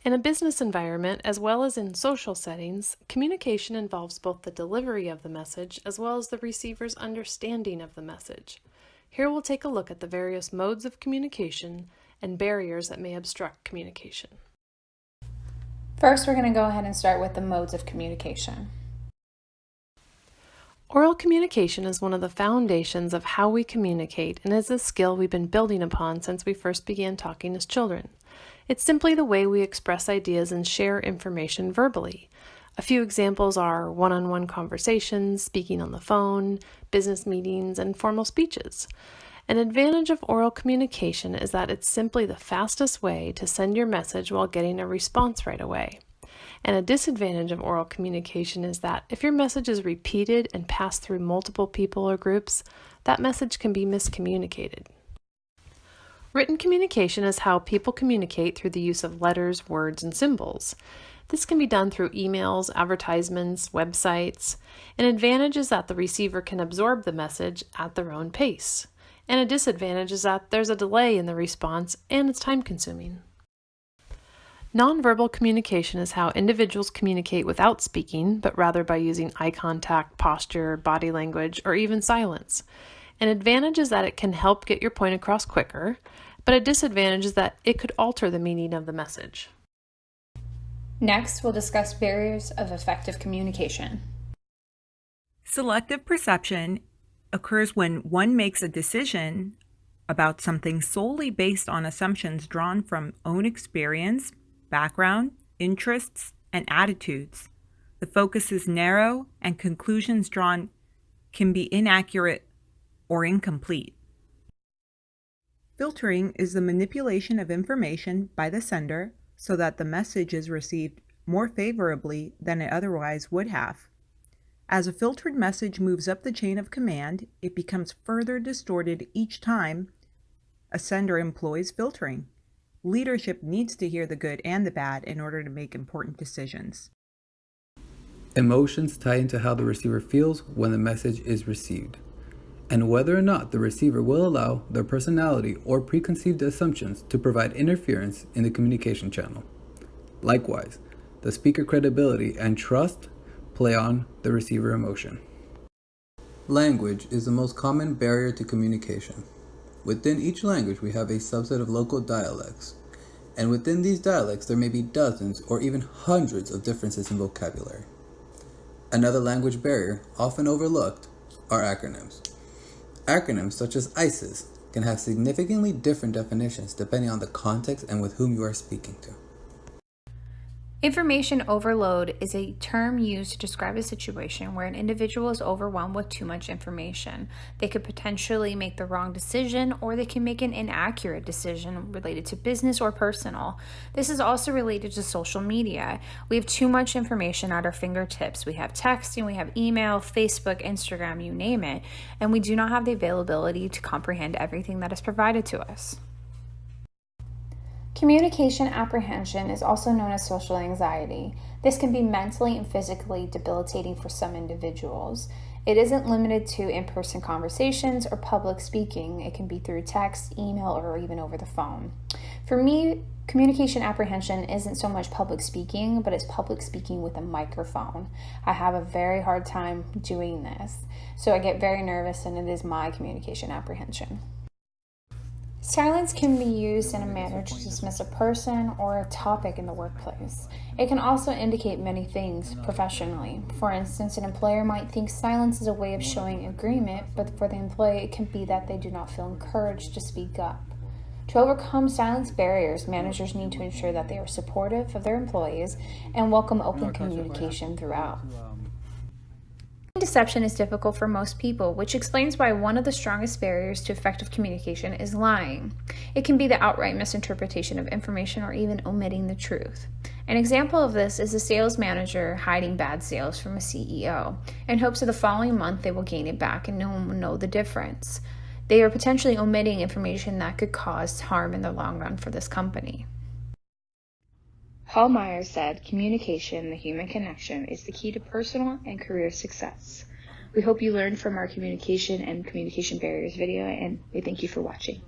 In a business environment, as well as in social settings, communication involves both the delivery of the message as well as the receiver's understanding of the message. Here we'll take a look at the various modes of communication and barriers that may obstruct communication. First, we're going to go ahead and start with the modes of communication. Oral communication is one of the foundations of how we communicate and is a skill we've been building upon since we first began talking as children. It's simply the way we express ideas and share information verbally. A few examples are one-on-one conversations, speaking on the phone, business meetings, and formal speeches. An advantage of oral communication is that it's simply the fastest way to send your message while getting a response right away. And a disadvantage of oral communication is that if your message is repeated and passed through multiple people or groups, that message can be miscommunicated. Written communication is how people communicate through the use of letters, words, and symbols. This can be done through emails, advertisements, websites. An advantage is that the receiver can absorb the message at their own pace. And a disadvantage is that there's a delay in the response and it's time-consuming. Nonverbal communication is how individuals communicate without speaking, but rather by using eye contact, posture, body language, or even silence. An advantage is that it can help get your point across quicker, but a disadvantage is that it could alter the meaning of the message. Next, we'll discuss barriers of effective communication. Selective perception occurs when one makes a decision about something solely based on assumptions drawn from own experience, background, interests, and attitudes. The focus is narrow and conclusions drawn can be inaccurate or incomplete. Filtering is the manipulation of information by the sender so that the message is received more favorably than it otherwise would have. As a filtered message moves up the chain of command, it becomes further distorted each time a sender employs filtering. Leadership needs to hear the good and the bad in order to make important decisions. Emotions tie into how the receiver feels when the message is received, and whether or not the receiver will allow their personality or preconceived assumptions to provide interference in the communication channel. Likewise, the speaker credibility and trust play on the receiver emotion. Language is the most common barrier to communication. Within each language, we have a subset of local dialects, and within these dialects, there may be dozens or even hundreds of differences in vocabulary. Another language barrier, often overlooked, are acronyms. Acronyms such as ISIS can have significantly different definitions depending on the context and with whom you are speaking to. Information overload is a term used to describe a situation where an individual is overwhelmed with too much information. They could potentially make the wrong decision, or they can make an inaccurate decision related to business or personal. This is also related to social media. We have too much information at our fingertips. We have texting, we have email, Facebook, Instagram, you name it, and we do not have the availability to comprehend everything that is provided to us. Communication apprehension is also known as social anxiety. This can be mentally and physically debilitating for some individuals. It isn't limited to in-person conversations or public speaking. It can be through text, email, or even over the phone. For me, communication apprehension isn't so much public speaking, but it's public speaking with a microphone. I have a very hard time doing this, so I get very nervous, and it is my communication apprehension. Silence can be used in a manner to dismiss a person or a topic in the workplace. It can also indicate many things professionally. For instance, an employer might think silence is a way of showing agreement, but for the employee, it can be that they do not feel encouraged to speak up. To overcome silence barriers, managers need to ensure that they are supportive of their employees and welcome open communication throughout. Deception is difficult for most people, which explains why one of the strongest barriers to effective communication is lying. It can be the outright misinterpretation of information or even omitting the truth. An example of this is a sales manager hiding bad sales from a CEO in hopes of the following month they will gain it back and no one will know the difference. They are potentially omitting information that could cause harm in the long run for this company. Hallmeyer said, "Communication, the human connection, is the key to personal and career success." We hope you learned from our communication and communication barriers video, and we thank you for watching.